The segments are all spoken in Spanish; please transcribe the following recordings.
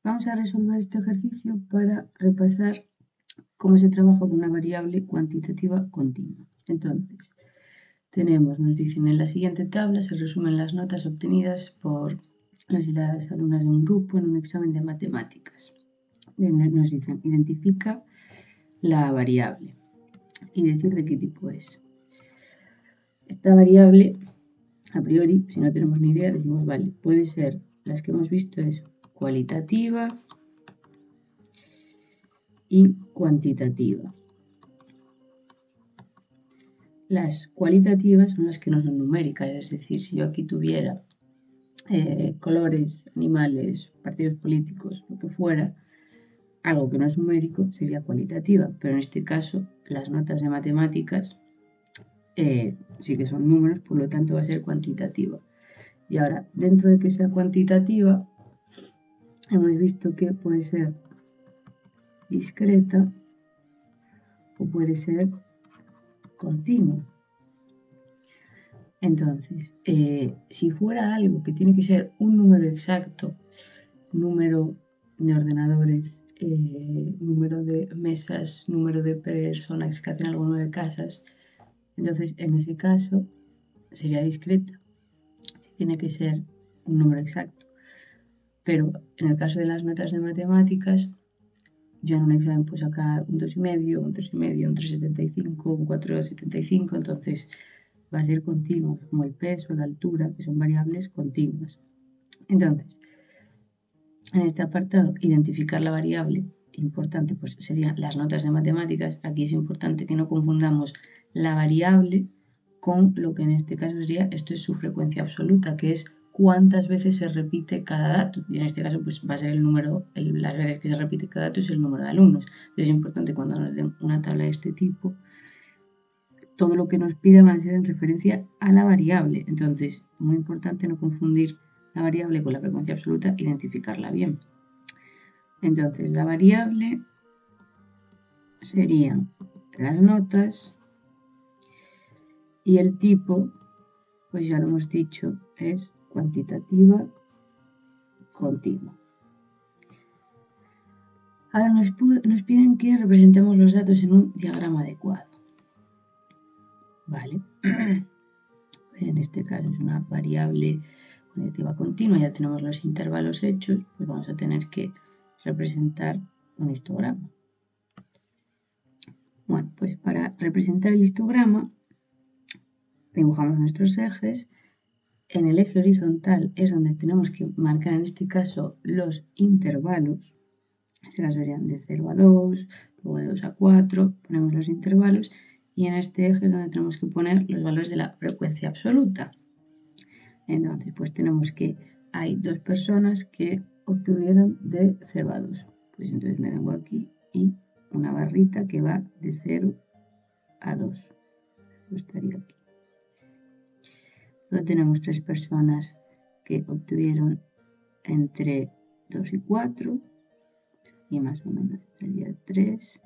Vamos a resolver este ejercicio para repasar cómo se trabaja con una variable cuantitativa continua. Entonces, nos dicen en la siguiente tabla se resumen las notas obtenidas por los y las alumnas de un grupo en un examen de matemáticas. Nos dicen, identifica la variable y decir de qué tipo es. Esta variable, a priori, si no tenemos ni idea, decimos, vale, puede ser, las que hemos visto es cualitativa y cuantitativa. Las cualitativas son las que no son numéricas, es decir, si yo aquí tuviera colores, animales, partidos políticos, lo que fuera, algo que no es numérico sería cualitativa, pero en este caso las notas de matemáticas sí que son números, por lo tanto va a ser cuantitativa. Y ahora, dentro de que sea cuantitativa, hemos visto que puede ser discreta o puede ser continua. Entonces, si fuera algo que tiene que ser un número exacto, número de ordenadores, número de mesas, número de personas que hacen algo de casas, entonces en ese caso sería discreta, si tiene que ser un número exacto. Pero en el caso de las notas de matemáticas, yo en un examen puedo sacar un 2,5, un 3,5, un 3,75, un 4,75, entonces va a ser continuo, como el peso, la altura, que son variables continuas. Entonces, en este apartado, identificar la variable importante, pues serían las notas de matemáticas. Aquí es importante que no confundamos la variable con lo que en este caso sería, esto es su frecuencia absoluta, que es cuántas veces se repite cada dato. Y en este caso, pues va a ser el número, las veces que se repite cada dato es el número de alumnos. Entonces es importante cuando nos den una tabla de este tipo, todo lo que nos pida va a ser en referencia a la variable. Entonces, muy importante no confundir la variable con la frecuencia absoluta, identificarla bien. Entonces, la variable serían las notas y el tipo, pues ya lo hemos dicho, es cuantitativa continua. Ahora nos piden que representemos los datos en un diagrama adecuado. Vale. En este caso es una variable cuantitativa continua, ya tenemos los intervalos hechos, pues vamos a tener que representar un histograma. Bueno, pues para representar el histograma dibujamos nuestros ejes. En el eje horizontal es donde tenemos que marcar en este caso los intervalos. Se las verían de 0 a 2, luego de 2 a 4, ponemos los intervalos y en este eje es donde tenemos que poner los valores de la frecuencia absoluta. Entonces, pues tenemos que hay dos personas que obtuvieron de 0 a 2. Pues entonces me vengo aquí y una barrita que va de 0 a 2. Esto estaría aquí. Luego tenemos tres personas que obtuvieron entre 2 y 4. Y más o menos sería 3.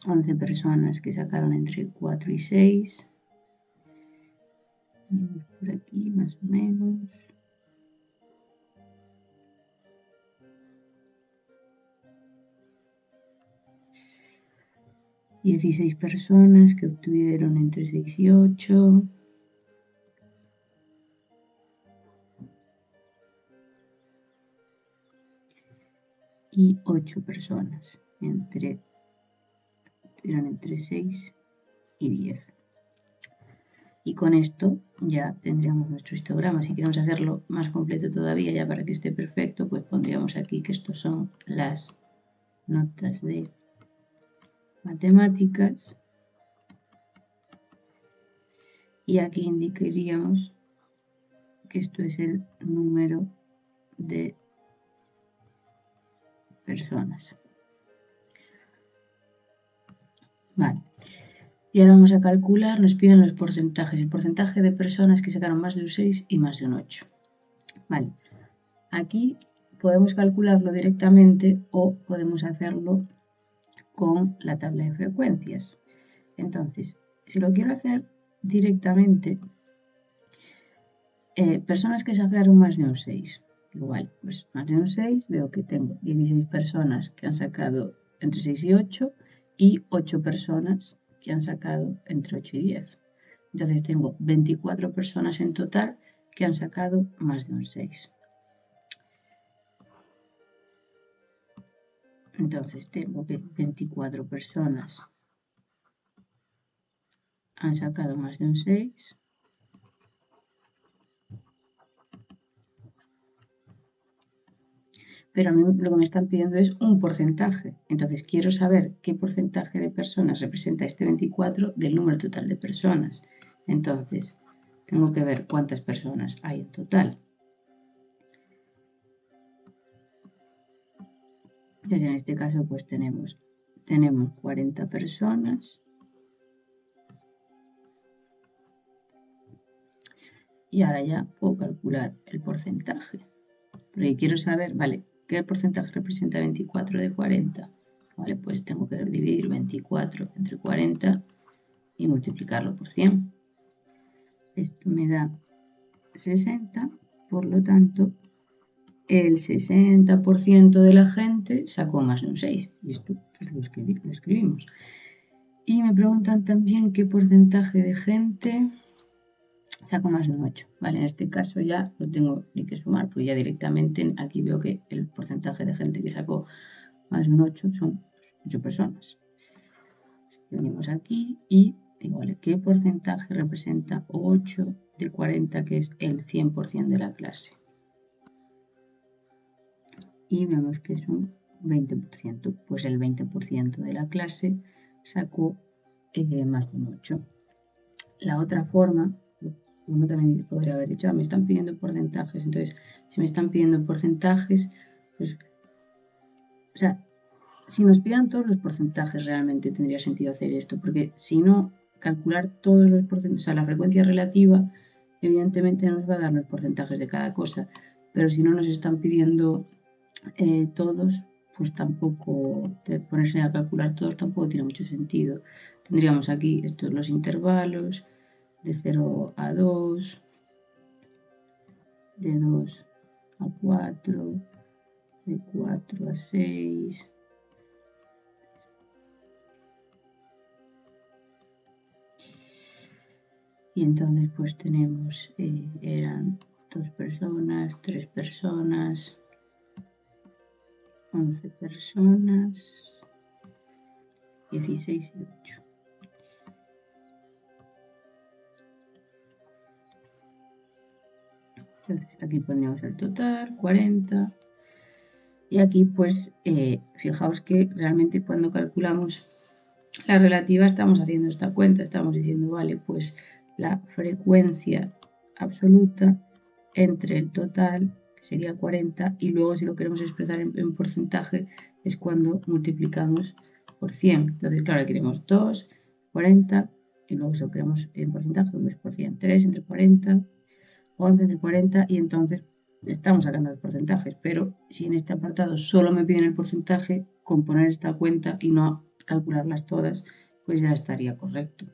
Once personas que sacaron entre 4 y 6. Venimos por aquí más o menos. Y 16 personas que obtuvieron entre 6 y 8. Y 8 personas obtuvieron entre 6 y 10. Y con esto ya tendríamos nuestro histograma. Si queremos hacerlo más completo todavía, ya para que esté perfecto, pues pondríamos aquí que estos son las notas de matemáticas. Y aquí indicaríamos que esto es el número de personas. Vale. Y ahora vamos a calcular, nos piden los porcentajes. El porcentaje de personas que sacaron más de un 6 y más de un 8. Vale. Aquí podemos calcularlo directamente o podemos hacerlo con la tabla de frecuencias. Entonces, si lo quiero hacer directamente, Personas que sacaron más de un 6. Igual, pues más de un 6, veo que tengo 16 personas que han sacado entre 6 y 8 y 8 personas que han sacado entre 8 y 10. Entonces tengo 24 personas en total que han sacado más de un 6. Entonces tengo que 24 personas han sacado más de un 6. Pero a mí lo que me están pidiendo es un porcentaje. Entonces quiero saber qué porcentaje de personas representa este 24 del número total de personas. Entonces tengo que ver cuántas personas hay en total. Entonces en este caso pues tenemos 40 personas. Y ahora ya puedo calcular el porcentaje. Porque quiero saber, vale, ¿qué porcentaje representa 24 de 40? Vale, pues tengo que dividir 24 entre 40 y multiplicarlo por 100. Esto me da 60, por lo tanto, el 60% de la gente sacó más de un 6. Y esto pues lo escribimos. Y me preguntan también qué porcentaje de gente sacó más de un 8. Vale, en este caso ya no tengo ni que sumar, porque ya directamente aquí veo que el porcentaje de gente que sacó más de un 8 son 8 personas. Venimos aquí y digo, vale, ¿qué porcentaje representa 8 de 40, que es el 100% de la clase? Y vemos que es un 20%. Pues el 20% de la clase sacó más de un 8. La otra forma, uno también podría haber dicho, me están pidiendo porcentajes. Entonces, si me están pidiendo porcentajes, pues, o sea, si nos pidieran todos los porcentajes, realmente tendría sentido hacer esto, porque si no, calcular todos los porcentajes, o sea, la frecuencia relativa, evidentemente nos va a dar los porcentajes de cada cosa, pero si no nos están pidiendo todos, pues tampoco, ponerse a calcular todos tampoco tiene mucho sentido. Tendríamos aquí estos los intervalos, de 0 a 2, de 2 a 4, de 4 a 6. Y entonces pues tenemos, eran 2 personas, 3 personas, 11 personas, 16 y 8. Entonces aquí pondríamos el total, 40. Y aquí pues fijaos que realmente cuando calculamos la relativa estamos haciendo esta cuenta, estamos diciendo, vale, pues la frecuencia absoluta entre el total, que sería 40, y luego si lo queremos expresar en porcentaje es cuando multiplicamos por 100. Entonces, claro, queremos 2, 40, y luego si lo queremos en porcentaje, pues por 100, 3 entre 40, 11 entre 40, y entonces estamos sacando los porcentajes. Pero si en este apartado solo me piden el porcentaje, con poner esta cuenta y no calcularlas todas, pues ya estaría correcto.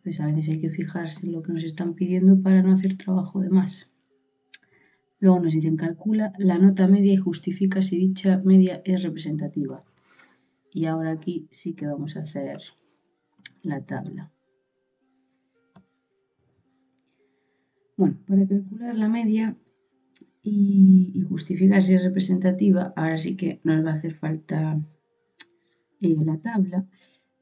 Pues a veces hay que fijarse en lo que nos están pidiendo para no hacer trabajo de más. Luego nos dicen calcula la nota media y justifica si dicha media es representativa. Y ahora aquí sí que vamos a hacer la tabla. Bueno, para calcular la media y justificar si es representativa, ahora sí que nos va a hacer falta la tabla.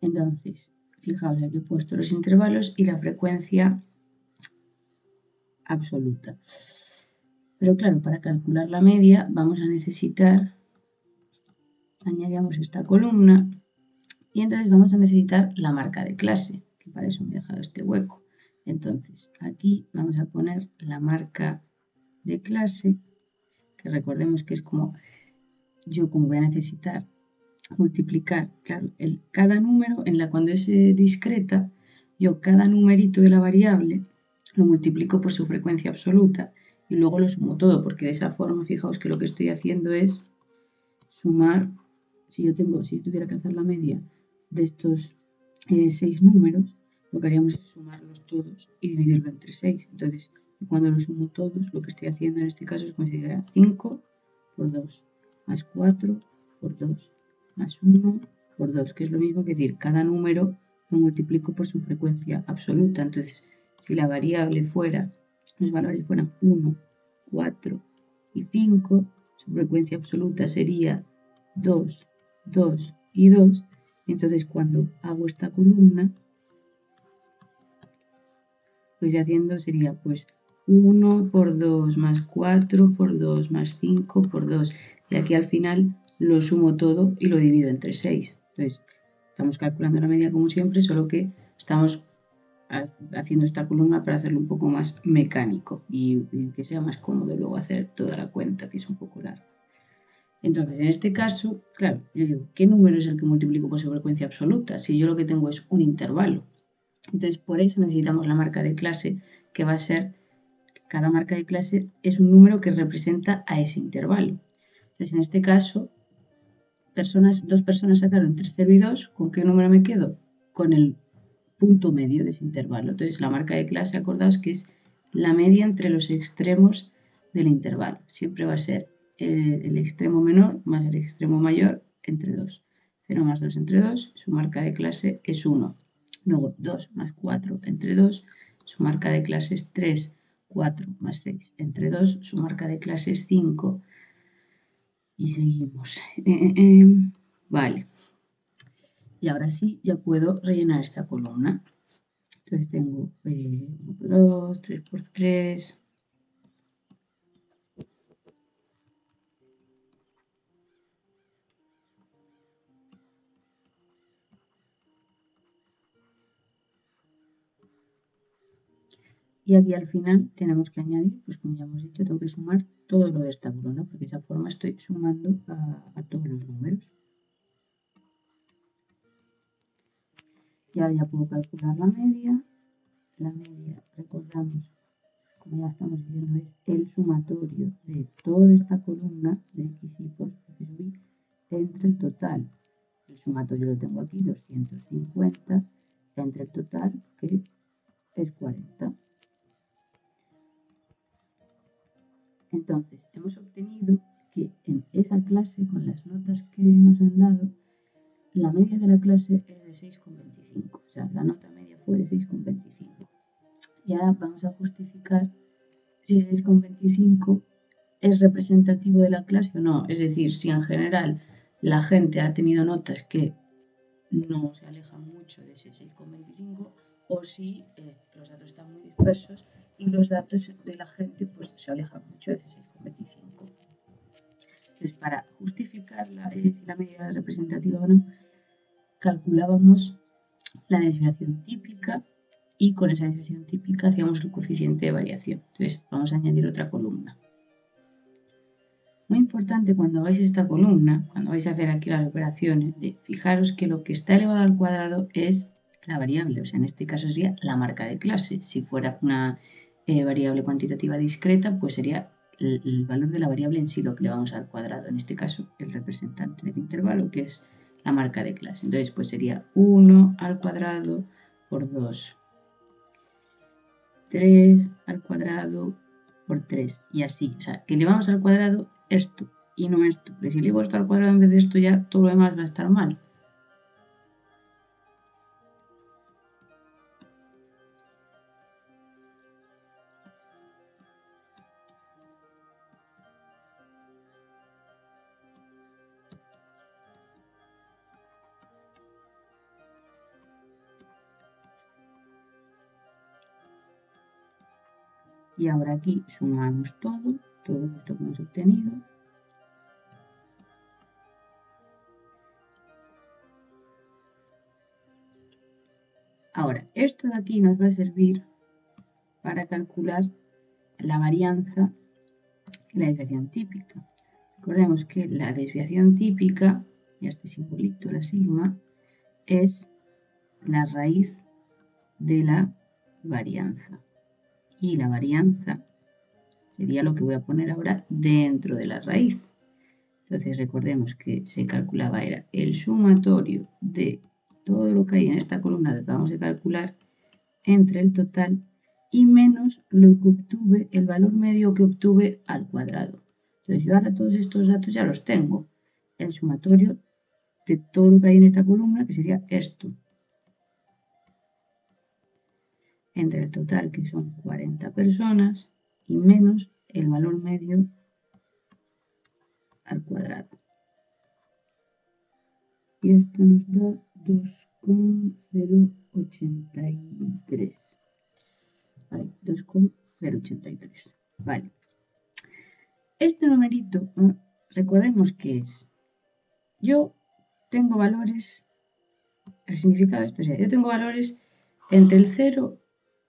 Entonces, fijaos, aquí he puesto los intervalos y la frecuencia absoluta. Pero claro, para calcular la media vamos a necesitar, añadamos esta columna y entonces vamos a necesitar la marca de clase, que para eso me he dejado este hueco. Entonces, aquí vamos a poner la marca de clase, que recordemos que es como yo como voy a necesitar multiplicar, claro, cada número, cuando es discreta, yo cada numerito de la variable lo multiplico por su frecuencia absoluta y luego lo sumo todo, porque de esa forma, fijaos que lo que estoy haciendo es sumar, si yo tuviera que hacer la media de estos 6 números, lo que haríamos es sumarlos todos y dividirlo entre 6. Entonces, cuando los sumo todos, lo que estoy haciendo en este caso es como si dijera 5 por 2, más 4 por 2, más 1 por 2, que es lo mismo que decir, cada número lo multiplico por su frecuencia absoluta. Entonces, si la variable fuera, los valores fueran 1, 4 y 5, su frecuencia absoluta sería 2, 2 y 2. Entonces, cuando hago esta columna, lo que estoy haciendo sería pues 1 por 2 más 4 por 2 más 5 por 2. Y aquí al final lo sumo todo y lo divido entre 6. Entonces, estamos calculando la media como siempre, solo que estamos haciendo esta columna para hacerlo un poco más mecánico y que sea más cómodo luego hacer toda la cuenta, que es un poco larga. Entonces, en este caso, claro, yo digo, ¿qué número es el que multiplico por su frecuencia absoluta? Si yo lo que tengo es un intervalo. Entonces, por eso necesitamos la marca de clase, que va a ser, cada marca de clase es un número que representa a ese intervalo. Entonces, en este caso, dos personas sacaron entre 0 y 2, ¿con qué número me quedo? Con el punto medio de ese intervalo. Entonces, la marca de clase, acordaos que es la media entre los extremos del intervalo. Siempre va a ser el extremo menor más el extremo mayor entre 2. 0 más 2 entre 2, su marca de clase es 1. Luego 2 más 4 entre 2, su marca de clase es 3. 4 más 6 entre 2, su marca de clase es 5. Y seguimos. Vale. Y ahora sí, ya puedo rellenar esta columna. Entonces tengo 1 por 2, 3 por 3. Y aquí al final tenemos que añadir, pues como ya hemos dicho, tengo que sumar todo lo de esta columna, porque de esa forma estoy sumando a todos los números. Y ahora ya puedo calcular la media. La media, recordamos, como ya estamos diciendo, es el sumatorio de toda esta columna de x y por f sub i entre el total. El sumatorio lo tengo aquí, 250, entre el total, que es 40. Entonces, hemos obtenido que en esa clase, con las notas que nos han dado, la media de la clase es de 6,25. O sea, la nota media fue de 6,25. Y ahora vamos a justificar si 6,25 es representativo de la clase o no. Es decir, si en general la gente ha tenido notas que no se alejan mucho de ese 6,25 o si los datos están muy dispersos y los datos de la gente pues se alejan mucho de ese 6,25. Entonces, para justificar si la medida era representativa o no, calculábamos la desviación típica y con esa desviación típica hacíamos el coeficiente de variación. Entonces, vamos a añadir otra columna. Muy importante cuando hagáis esta columna, cuando vais a hacer aquí las operaciones, de fijaros que lo que está elevado al cuadrado es la variable, o sea, en este caso sería la marca de clase. Si fuera una variable cuantitativa discreta, pues sería el valor de la variable en sí lo que le vamos al cuadrado. En este caso, el representante del intervalo, que es la marca de clase. Entonces, pues sería 1 al cuadrado por 2. 3 al cuadrado por 3 y así, o sea, que elevamos al cuadrado esto y no esto, pero si elevo esto al cuadrado en vez de esto ya todo lo demás va a estar mal. Y ahora aquí sumamos todo esto que hemos obtenido. Ahora, esto de aquí nos va a servir para calcular la varianza y la desviación típica. Recordemos que la desviación típica, y este simbolito, la sigma, es la raíz de la varianza. Y la varianza sería lo que voy a poner ahora dentro de la raíz. Entonces recordemos que se calculaba era el sumatorio de todo lo que hay en esta columna que acabamos de calcular entre el total y menos lo que obtuve, el valor medio que obtuve al cuadrado. Entonces yo ahora todos estos datos ya los tengo. El sumatorio de todo lo que hay en esta columna, que sería esto, entre el total, que son 40 personas, y menos el valor medio al cuadrado. Y esto nos da 2,083. Vale, 2,083. Vale. Este numerito, recordemos que es, yo tengo valores, el significado de esto es, yo tengo valores entre el 0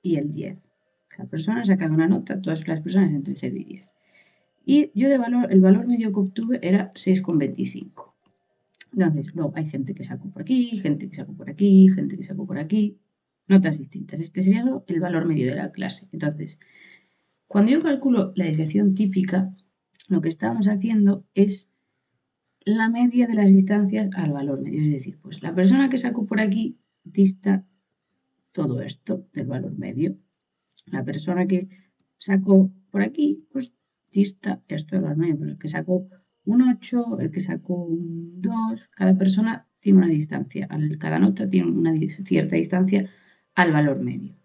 y el 10. Cada persona ha sacado una nota, todas las personas entre el 0 y 10. Y yo el valor medio que obtuve era 6,25. Entonces, luego hay gente que sacó por aquí, gente que sacó por aquí, gente que sacó por aquí, notas distintas. Este sería el valor medio de la clase. Entonces, cuando yo calculo la desviación típica, lo que estamos haciendo es la media de las distancias al valor medio. Es decir, pues la persona que sacó por aquí dista todo esto del valor medio. La persona que sacó por aquí, pues dista esto del valor medio. Pues el que sacó un 8, el que sacó un 2, cada persona tiene una distancia, cada nota tiene una cierta distancia al valor medio.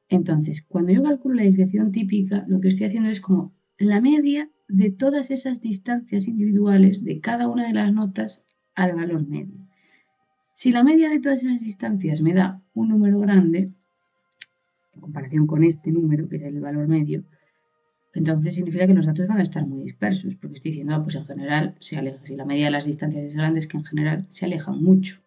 Entonces, cuando yo calculo la desviación típica, lo que estoy haciendo es como la media de todas esas distancias individuales de cada una de las notas al valor medio. Si la media de todas esas distancias me da un número grande, en comparación con este número, que es el valor medio, entonces significa que los datos van a estar muy dispersos, porque estoy diciendo, pues en general se aleja. Si la media de las distancias es grande, es que en general se alejan mucho.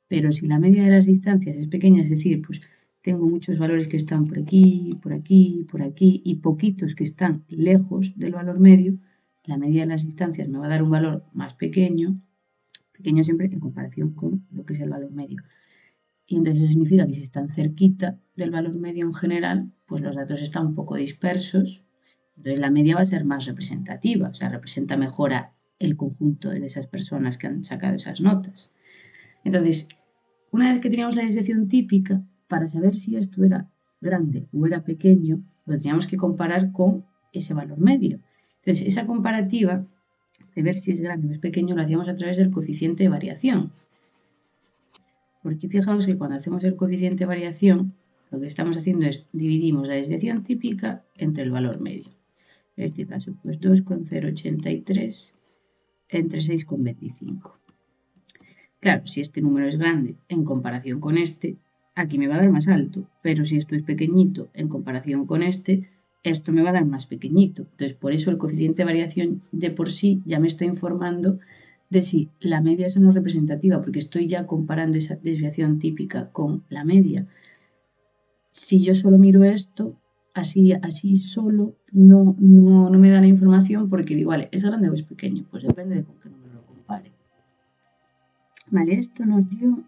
Pero si la media de las distancias es pequeña, es decir, pues tengo muchos valores que están por aquí, por aquí, por aquí, y poquitos que están lejos del valor medio, la media de las distancias me va a dar un valor más pequeño siempre en comparación con lo que es el valor medio. Y entonces eso significa que si están cerquita del valor medio en general, pues los datos están un poco dispersos. Entonces la media va a ser más representativa, o sea, representa mejor el conjunto de esas personas que han sacado esas notas. Entonces, una vez que teníamos la desviación típica, para saber si esto era grande o era pequeño, lo teníamos que comparar con ese valor medio. Entonces, esa comparativa de ver si es grande o es pequeño lo hacíamos a través del coeficiente de variación. Porque fijaos que cuando hacemos el coeficiente de variación, lo que estamos haciendo es dividimos la desviación típica entre el valor medio. En este caso, pues 2,083 entre 6,25. Claro, si este número es grande en comparación con este, aquí me va a dar más alto, pero si esto es pequeñito en comparación con este, esto me va a dar más pequeñito. Entonces, por eso el coeficiente de variación de por sí ya me está informando de si la media es o no representativa, porque estoy ya comparando esa desviación típica con la media. Si yo solo miro esto, así solo no me da la información porque digo, vale, ¿es grande o es pequeño? Pues depende de con qué número lo compare. Vale, esto nos dio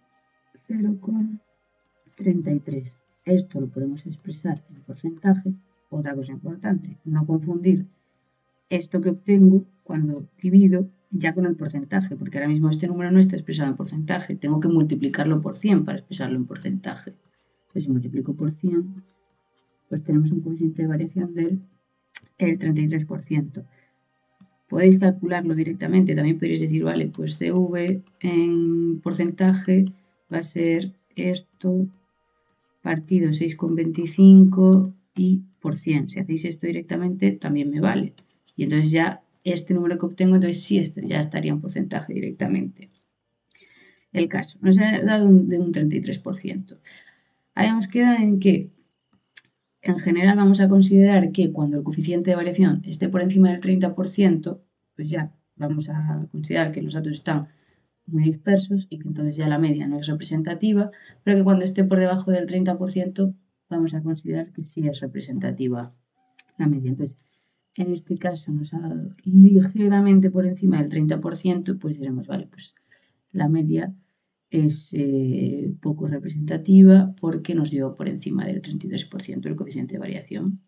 0,33. Esto lo podemos expresar en porcentaje. Otra cosa importante, no confundir esto que obtengo cuando divido ya con el porcentaje, porque ahora mismo este número no está expresado en porcentaje. Tengo que multiplicarlo por 100 para expresarlo en porcentaje. Entonces, si multiplico por 100, pues tenemos un coeficiente de variación del 33%. Podéis calcularlo directamente, también podéis decir, vale, pues CV en porcentaje va a ser esto partido 6,25 y por 100. Si hacéis esto directamente también me vale. Y entonces ya este número que obtengo, entonces sí ya estaría en porcentaje directamente. El caso nos ha dado de un 33%. Habíamos quedado en que en general vamos a considerar que cuando el coeficiente de variación esté por encima del 30%, pues ya vamos a considerar que los datos están muy dispersos y que entonces ya la media no es representativa, pero que cuando esté por debajo del 30% vamos a considerar que sí es representativa la media. Entonces, en este caso nos ha dado ligeramente por encima del 30%, pues diremos, vale, pues la media es poco representativa porque nos dio por encima del 33% el coeficiente de variación.